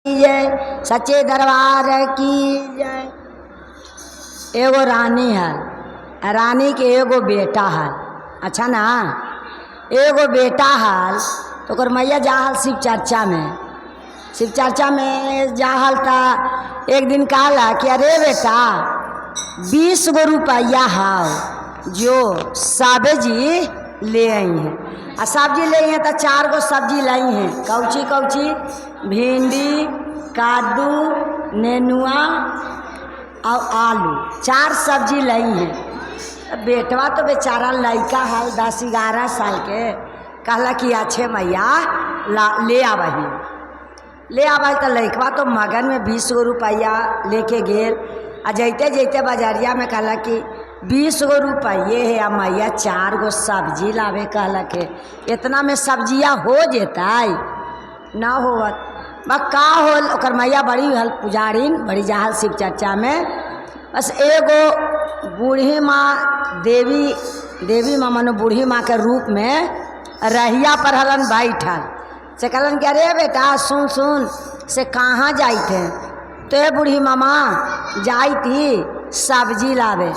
जय सच्चे दरबार की जय। एगो रानी है, रानी के एगो बेटा है। अच्छा ना, एगो बेटा है तो ओकर मैया जाहल शिव चर्चा में। शिव चर्चा में जाहल था। एक दिन कहला कि अरे बेटा 20 गो रुपया है जो सब्जी ले आई हैं। आ सब्जी ले आई हैं तो 4 गो सब्जी लाई हैं। Cauchy Cauchy? भिंडी, कद्दू, नेनुआ और आलू, 4 सब्जी लाई हैं। बेटवा तो बेचारा लड़का है 10-11 साल के। कहला कि अच्छे मैया ले आबही। ले आबही तो लड़कवा तो मगन में 20 गो रुपया लेके गेल। आ जैते जैते बाजारिया में कहला कि 20 गो रुपये है। आ मैया 4 गो सब्जी लावे कहला के। इतना में सब्जियाँ हो जेताई ना होवत का होल। ओकर मैया बड़ी हल पुजारीन, बड़ी जाहल शिव चर्चा में। बस एगो बूढ़ी माँ देवी माँ मनो बूढ़ी माँ के रूप में रहिया पर हलन बैठल। से कहलन कि अरे बेटा सुन से कहाँ जाई थे? तो ये बूढ़ी मामा जाई थी सब्जी लावे।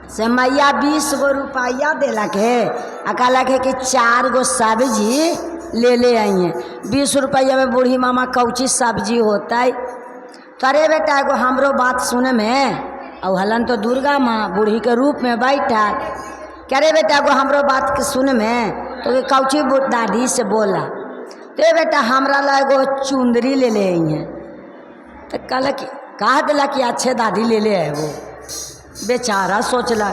से मैया 20 गो रुपया देला के। कहला के कि 4 गो सब्जी ले आई हैं। 20 रुपया में बूढ़ी मामा कौची सब्जी होता है? तो अरे बेटा एगो हमरो बात सुने में। और हलन तो दुर्गा माँ बूढ़ी के रूप में बैठा। क्या रे बेटा एगो हमरो बात के सुने में? तो कौची दादी से बोला। तो बेटा हमरा ला एगो चुंदरी ले आई हैं। तो कह दिला कि अच्छे दादी ले आए। वो बेचारा सोचला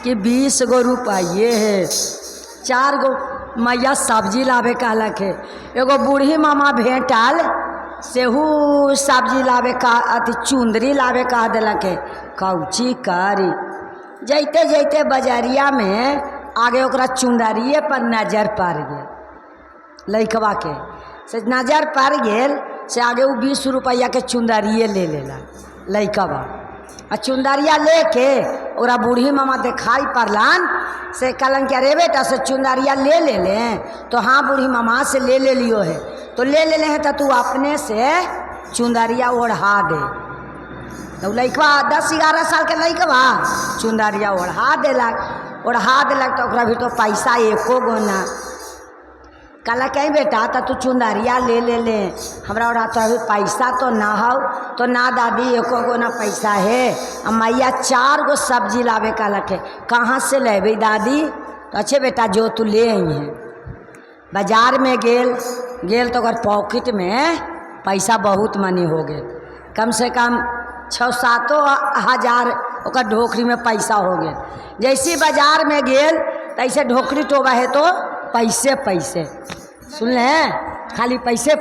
कि 20 गो रुपये है, 4 गो मैया सब्जी लावे कहला के। एगो बूढ़ी मामा भेंटल सेहू सब्जी लावे का अति चुंदरी लावे कह दिला के। कौची करी? जैते जैते बाजारिया में आगे ओकरा चुंदरिए पर नजर पड़ गया। लइकवा के से नजर पड़ गेल से आगे वो 20 रुपया के चुंदरिए ले लेला लइकवा। आ चुंदरिया लेके ओरा बूढ़ी मामा दिखाई पड़लन। से कहलन कि अरे बेटा से चुंदरिया ले लें। तो हाँ बूढ़ी मामा से ले लियो है। तो ले ले हैं तो तू अपने से चुंदरिया ओढ़ा दे। तो लइकवा 10-11 साल के लइकवा चुंदरिया ओढ़ा देलक। तो ओकरा भी तो पैसा एको गो ना। कहला कहीं बेटा तो तू चुंदरिया ले हमरा ओढ़ा तो अभी पैसा तो ना हो। तो ना दादी एको गो ना पैसा है। मैया 4 गो सब्जी लावे कहला के। कहाँ से लेबे दादी? तो अच्छे बेटा जो तू ले आई हैं। बाजार में गेल तो ओकर पॉकेट में पैसा बहुत मनी हो गए। कम से कम 6-7 हज़ार ओकर ढोकरी में पैसा हो गए। जैसे बाजार में गेल तैसे ढोकरी टोबा है तो पैसे सुन ले, खाली पैसे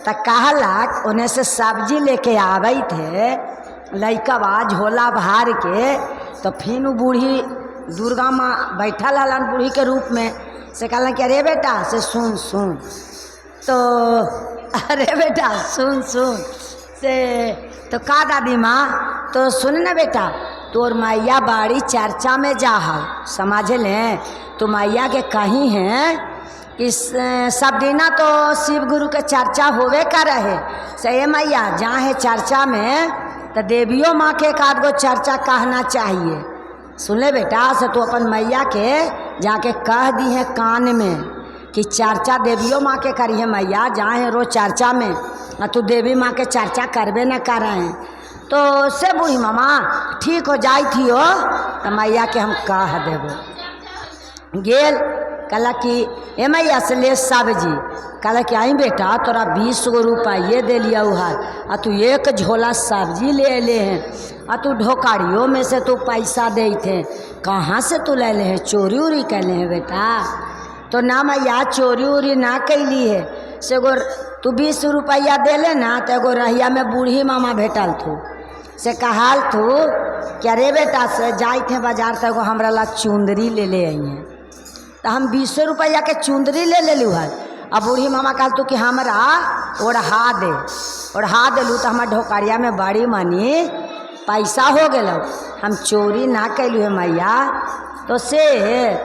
तो कहलक उन्हें से सब्जी लेके आवे थे लइकवा झोला भार के। तो फिर वो बूढ़ी दुर्गा माँ बैठल हलन बूढ़ी के रूप में। से कहलन कि अरे बेटा से सुन तो अरे बेटा सुन से तो का दादी माँ तो सुन न बेटा, तोर मैया बाड़ी चर्चा में जाहल समझ लें। तो मैया के कहीं हैं कि सब दिना तो शिव गुरु के चर्चा होवे का रहे। सही मैया जहाँ है चर्चा में तो देवियों माँ के एक आध गो चर्चा कहना चाहिए। सुन ले बेटा से तू अपन मैया के जाके कह दी है कान में कि चर्चा देवियों माँ के करी है। मैया जहाँ है रोज चर्चा में और तू देवी माँ के चर्चा करबे न कर रहे हैं। तो से बूढ़ी मामा ठीक हो जाई थी हो। तो मैया के हम कह देबो। गेल कहला कि ए मैया से ले सब्जी। कहला कि आई बेटा तोरा 20 गो रुपये दे लिया उहार। आ तू एक झोला सब्जी ले हैं। आ तू ढोकारियों में से तू पैसा दे थे। कहाँ से तू ले हैं? चोरी उरी कैले हैं बेटा? तो ना मैया चोरी उरी ना कैली है। से एगो तू 20 रुपया दे ले ना। तो एगो रहिया में बूढ़ी मामा भेटल थू। से कहल थू कि अरे बेटा से जाई थे बाजार तो एगो हमरा ला चुंदरी ले आई हैं। तो हम 20 रुपया के चुंदरी ले लू है। अब बूढ़ी मामा कहल तू कि हमरा ओढ़ा देलू। तो हमारे ढोकारिया में बड़ी मनी पैसा हो गए। हम चोरी ना कैलू है मैया। तो से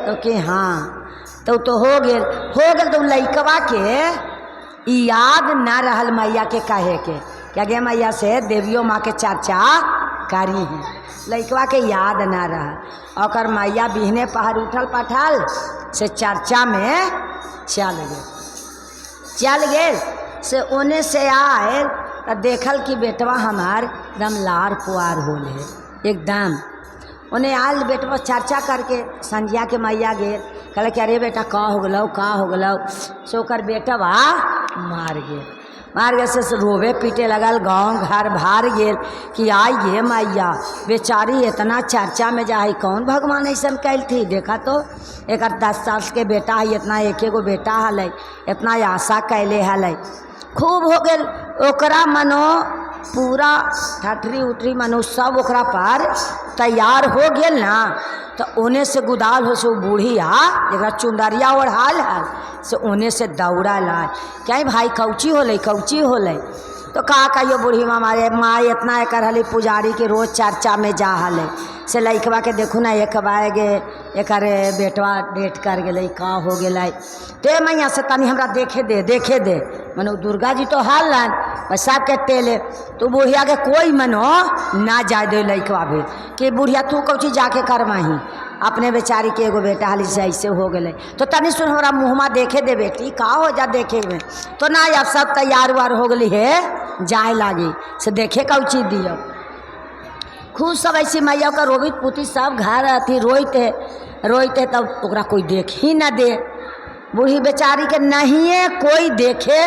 तो कि हाँ तो हो गेल। तो लइकवा के याद ना रहल मैया के कहे के क्या गे मैया से देवियों माँ के चर्चा करी है। लइकवा के याद ना रहा और मैया बिहने पहाड़ उठल पठाल से चर्चा में चल गए से ओने से आए तो देखल कि बेटवा हमार एकदम लार पुआर होल है एकदम। उन्हें आल बेटवा चर्चा करके संजिया के मैया गेल कहल कि अरे बेटा का हो गलो से ओकर बेटवा मार गए से रोवे पीटे लगल। गांव घर भार गेल कि आई ये मैया बेचारी इतना चर्चा में जा है कौन भगवान ऐसा कैल थी। देखा तो एक 10 साल के बेटा है इतना एक एगो बेटा हल इतना आशा कैले हल खूब हो गल ओकरा मनो पूरा ठठरी उठरी मनो सब ओकरा पर तैयार हो गेल ना। तो ओने से गुदाल हो से वो बूढ़िया एक चुंदरिया ओढ़ाल है से ओने से दौड़ा लाए क्या भाई कौची होले तो कहा कहियो बूढ़ी मारे माँ इतना एक हली पुजारी के रोज चर्चा में जा हल से लइकवा के देखू ना एक बागे एक बेटवा डेट कर गए का हो गए ते मैया से तनी हमरा देखे दे मनो दुर्गा जी तो हाल लन सब के तेले तो बुढ़िया के कोई मनो ना जा दे लइकवा भी कि बुढ़िया तू कौची जाके करवाही अपने बेचारी के एगो बेटा हाली से ऐसे हो गए तो तनी सुन हमारा मुँहमा देखे दे बेटी का हो जा देखे में तो ना अब सब तैयार वार हो गई है जाए लागी से देखे कौची दियो खूब सब ऐसी मैया का रोबित पुती सब घर अथी रोते तब ओकरा कोई देख ही ना दे। बूढ़ी बेचारी के नहीं कोई देखे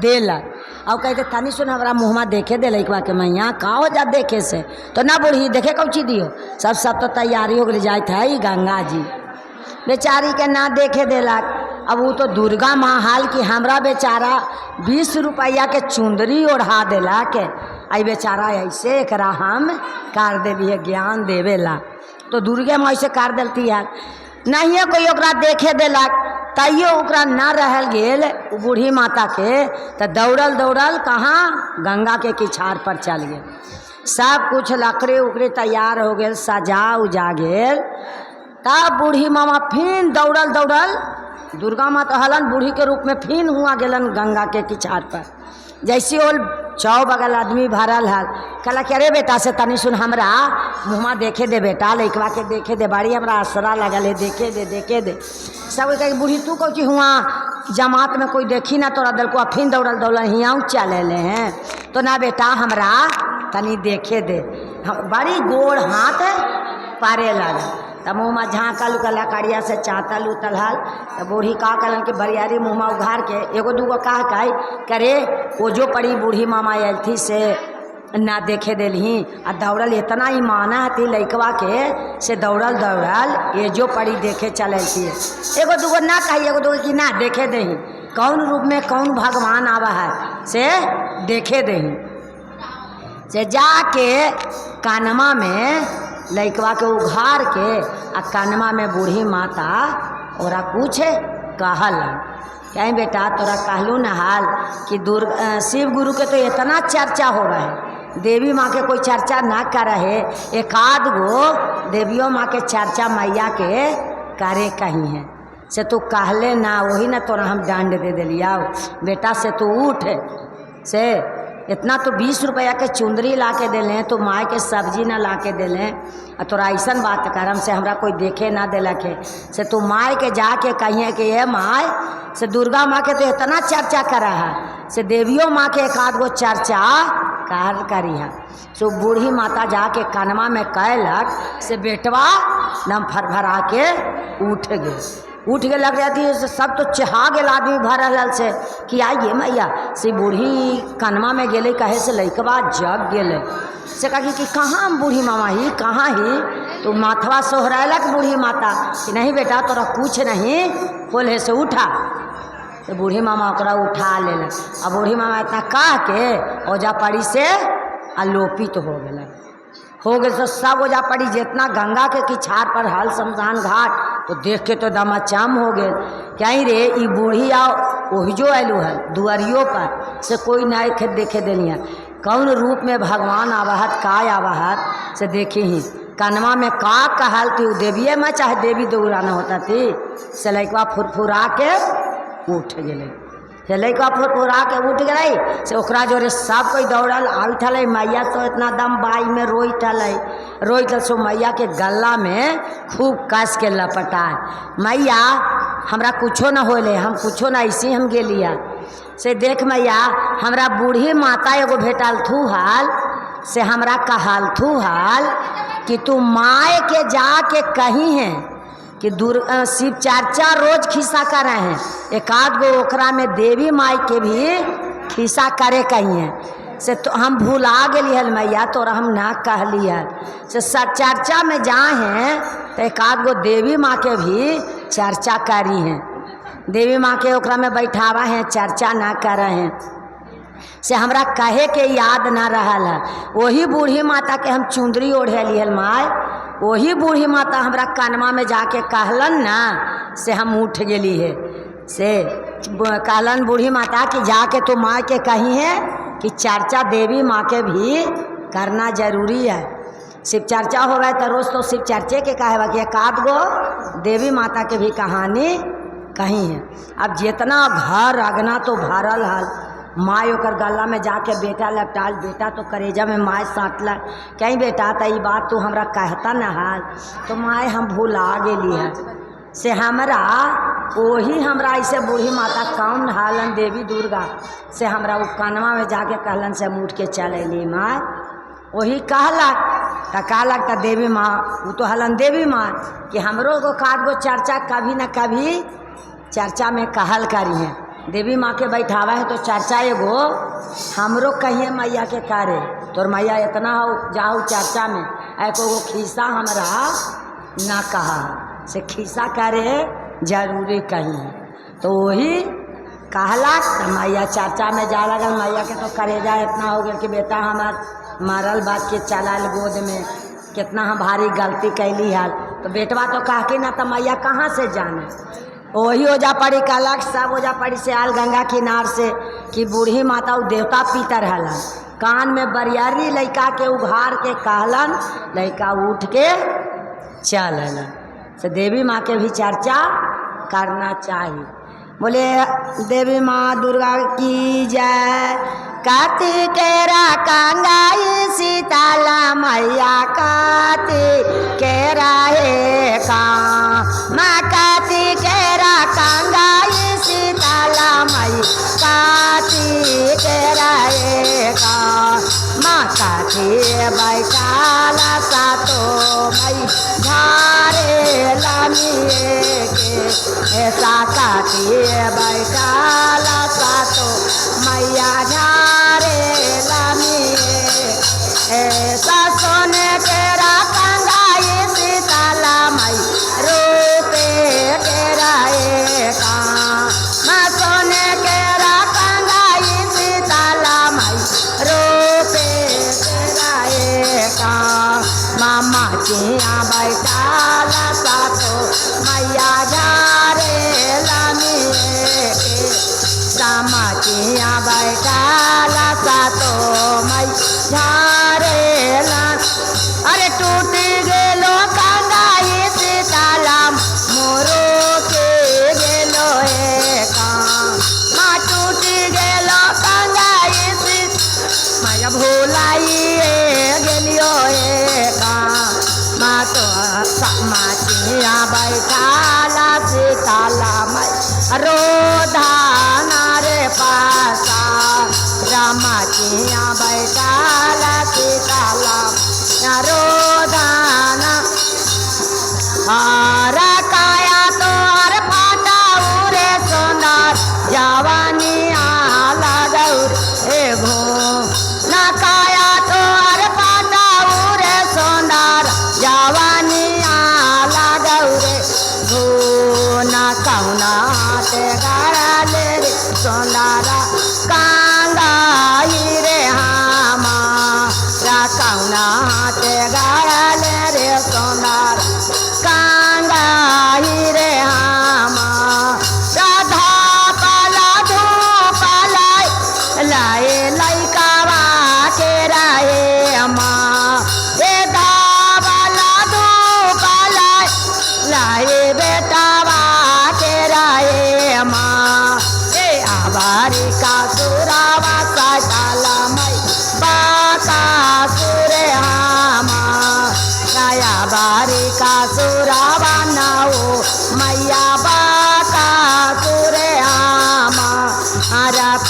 देलक और कहते तनी सुन हमारा मुँहमा देखे दे लइकवा के मैया का हो जा देखे से तो ना बूढ़ी देखे कौची दियो सब तो तैयारी हो गई जात है गंगा जी बेचारी के ना देखे देलक। अब वो तो दुर्गा माँ हाल की हमरा बेचारा 20 रुपया के चुंदरी ओढ़ा देला के आई बेचारा ऐसे एक हम कर देवी ज्ञान देवेला तो दुर्गे माँ ऐसे कर देती है नहीं कोई ओकरा देखे देलक तैयो ओकरा ना रहल गेल बूढ़ी माता के तो दौड़ल कहाँ गंगा के किछार पर चल गए। सब कुछ लकड़े उकड़े तैयार हो गए सजा उजा गेल तब बूढ़ी मामा फिर दौड़ल दुर्गा माता हलन बूढ़ी के रूप में फिर हुआ गेलन गंगा के किछार पर जैसे ओल चौ बगल आदमी भरल हल कहला कि अरे बेटा से तनी सुन हमरा मुँहमा देखे दे बेटा लइकवा के देखे दे बाड़ी हमरा आसरा लगल है देखे दे सब कहे बूढ़ी तू कौची हुआ जमात में कोई देखी ना तोरा दल को फिर दौड़ल हियाँ चले ले हैं तो ना बेटा हमरा तनी देखे दे बड़ी गोड़ हाथ पारे लगा तब मुँह में झाँकल उकला कड़िया से चातल उतल हल तो बूढ़ी का कलन के बरियारी मुँह में उघार के एगो दूगो कह करे वो जो पड़ी बूढ़ी मामा आयल थी से ना देखे दिलही आ दौड़ल इतना ही माना हती लइकवा के से दौड़ल ये जो पड़ी देखे चल थी एगो दूगो ना कही एगो दूगो कि ना देखे दही कौन रूप में कौन भगवान आवा है से देखे दही से जाके कानमा में लइकवा के उघार के आ कानमा में बूढ़ी माता ओरा पूछे कहल कहीं बेटा तोरा कहलू न हाल कि शिव गुरु के तो इतना चर्चा हो रहा है देवी माँ के कोई चर्चा ना कर रहे एक आध गो देवियों माँ के चर्चा मैया के करे कहीं है से तू कहले ना वही ना तोरा हम डांड दे दिलिया बेटा से तू उठ से इतना तो 20 रुपया के चुंदरी ला के दिले तो माँ के सब्जी ना ला के दिले और तोरा ऐसा बात करम से हमरा कोई देखे ना दिलक है से तू माँ के जाके कहिए कि ये माँ से दुर्गा माँ के तो इतना चर्चा करा है से देवियों माँ के एक आध गो चर्चा कार करी है। सो बूढ़ी माता जाके कानमा में कहलक से बेटवा दम फरफरा के उठ गए लग रही थी सब तो चहा गेल आदमी भरल से कि आइए मैया से बूढ़ी कनमा में गेले कहे से लइकवा जग गेले से कही कि कहाँ बूढ़ी मामा ही कहाँ ही तो माथवा सोहरायलक बूढ़ी माता कि नहीं बेटा तोरा कुछ नहीं बोले से उठा तो बूढ़ी मामा ओकरा उठा लेलक। अब बूढ़ी मामा इतना कह के ओजा पड़ी से आलोपित हो गए तो सब ओजा पड़ी जितना गंगा के किछार पर हल शमशान घाट तो देख के तो दमाचम हो गए कहीं रे ई बूढ़ी आओ वही जो आलू है दुआरियों पर से कोई ना देखे देलिया कौन रूप में भगवान आवाहत का आवाहत से देखी ही कनमा में का कहल थी देविये में चाहे देवी दौड़ाना होता थी से लइकवा फुरफुरा के उठ गए से लैका फुरफुरा के उठ गई से ओकरा जोरे सब कोई दौड़ल आबी थल। मैया तो इतना दम बाई में रोई सो मैया के गला में खूब कस के लपटाए। मैया हमरा कुछो न होले, हम कुछो न, ऐसे हम गेलिया से देख मैया हमरा बूढ़ी माता एगो भेटल थू हाल से हमरा कहल थू हाल कि तू माए के जाके कही है कि शिव चर्चा रोज खिस्सा कर रहे हैं, एक आध गो ओकरा में देवी माई के भी खिस्सा करे कही है से तो हम भूला गली हल मैया, तोरा हम ना कहली हल से चर्चा में जा हैं तो एक आध गो देवी माँ के भी चर्चा करी हैं, देवी माँ के ओकरा में बैठावा हैं, चर्चा ना कर रहे हैं से हमरा कहे के याद ना रहल है। वही बूढ़ी माता के हम चुंदरी ओढ़े लिहल माय, वही बूढ़ी माता हमरा कानमा में जाके कहलन ना से हम उठ गेली है से कहलन बूढ़ी माता कि जाके तो माँ के कही है कि चर्चा देवी माँ के भी करना जरूरी है। शिव चर्चा हो गए तो रोज तो शिव चर्चे के कहे कि एक आध गो देवी माता के भी कहानी कही है। अब जितना घर अगना तो भरल हल, माँ ओकर गला में जाके बेटा लपटाल, बेटा तो करेजा में माँ साटल कहीं बेटा तो ये बात तू हमरा कहता न हाल, तो माँ हम भूला गेली है से हमरा वही हमरा ऐसे बूढ़ी माता कौन हालन देवी दुर्गा से हमरा वो कानवा में जाके कहलन से हम उठ के चल अली माँ, वही कहलक तो कहलक तो देवी माँ वो तो हलन देवी माँ कि हमरो को काद गो चर्चा कभी न कभी चर्चा में कहल करी है, देवी माँ के बैठावा है तो चर्चा एगो हमरो कहिए मैया के करे तोर मैया इतना हो जाओ चर्चा में एको गो खिस्सा हमरा ना कहा से खिस्सा करे जरूरी कहीं तो वही कहला तो मैया चर्चा में जा लगल। मैया के तो करेजा इतना हो गया कि बेटा हमार मरल बात के चलाल गोद में, कितना हम भारी गलती कैली हाल, तो बेटवा तो कह के ना तो मैया कहाँ से जाने। वही ओजा पड़ी कहलक सब ओजा पड़ी से आल गंगा किनार से कि बूढ़ी माता देवता पीतर हलन, कान में बरियारी लड़का के उघार के कहलन, लड़का उठ के चल हलन से देवी माँ के भी चर्चा करना चाहिए। बोले देवी माँ दुर्गा की जय। कार्तिकेरा कंगाई सीताला मैया कार्तिकेरा हे का माँ कार्तिकेरा कंगाई सीताला मैया कार्तिकेरा हे का माँ काठी बैठाला सातो मई झारे लामिए के ऐसा काठी बैठाला सातो मैया झारे लामिए ऐसा सोने तेरा कंगाई सीताला मई रूपे तेरा एका माँ सोने तेरा कंगाई सीताला मई रूपे तेरा एका मामा चिया बैठाला सातो मैया झारे लामिए के सामा चिया बैठाला सातो मई झारे ला। अरे टूट गेलो कंगाई सीताला मोरो के गेलो एका माँ टूट गेलो कंगाई माया भूलाई गेलियो एका माँ तो माचिया बैठाला सीताला मई रोधाना रे पासा रामाचिया बैठाला सीताला रोधाना हरा काया तो हर फाटा उरे सोनार जवानी आला गौर हे भो ना काया तो हर फाटा उरे सोनार जवानी आला गौरे भो ना कौना ते गारा ले रे सोनारा कांगाई रे हामा रा कौना ते गारा ले रे सोनार कांगाई रे हामा राधा पाला धूपालाई लाए लैकावा के राए माँ ए धावाला धूपालाई लाए बेटावा के राए माँ ए आवा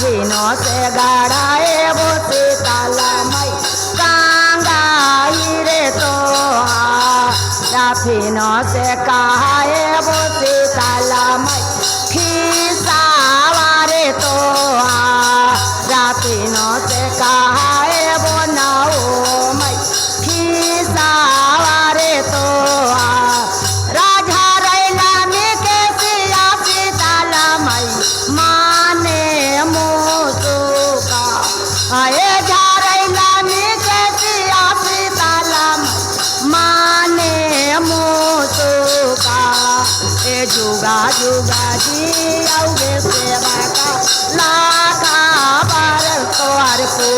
राफिनों से गड़ाए वो शीतला मई गंगाई रे तो राफिनों से कहाए वो शीतला मई खिसावा रे तो राफिनों से कहाए वो नाओ मई खिसावा रे तो राजा रैलामी के सिया शीतला मई माने मोसुका आए जा रैलामी के सिया शीतला मई माने मोसुका ए जुगा जुगा जी औगे सेवा का लाखा बार तोर को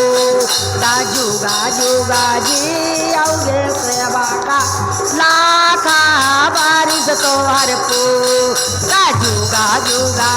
ता जुगा जुगा जी औगे सेवा का लाखा बारिश तोहर को ता जुगा जुगा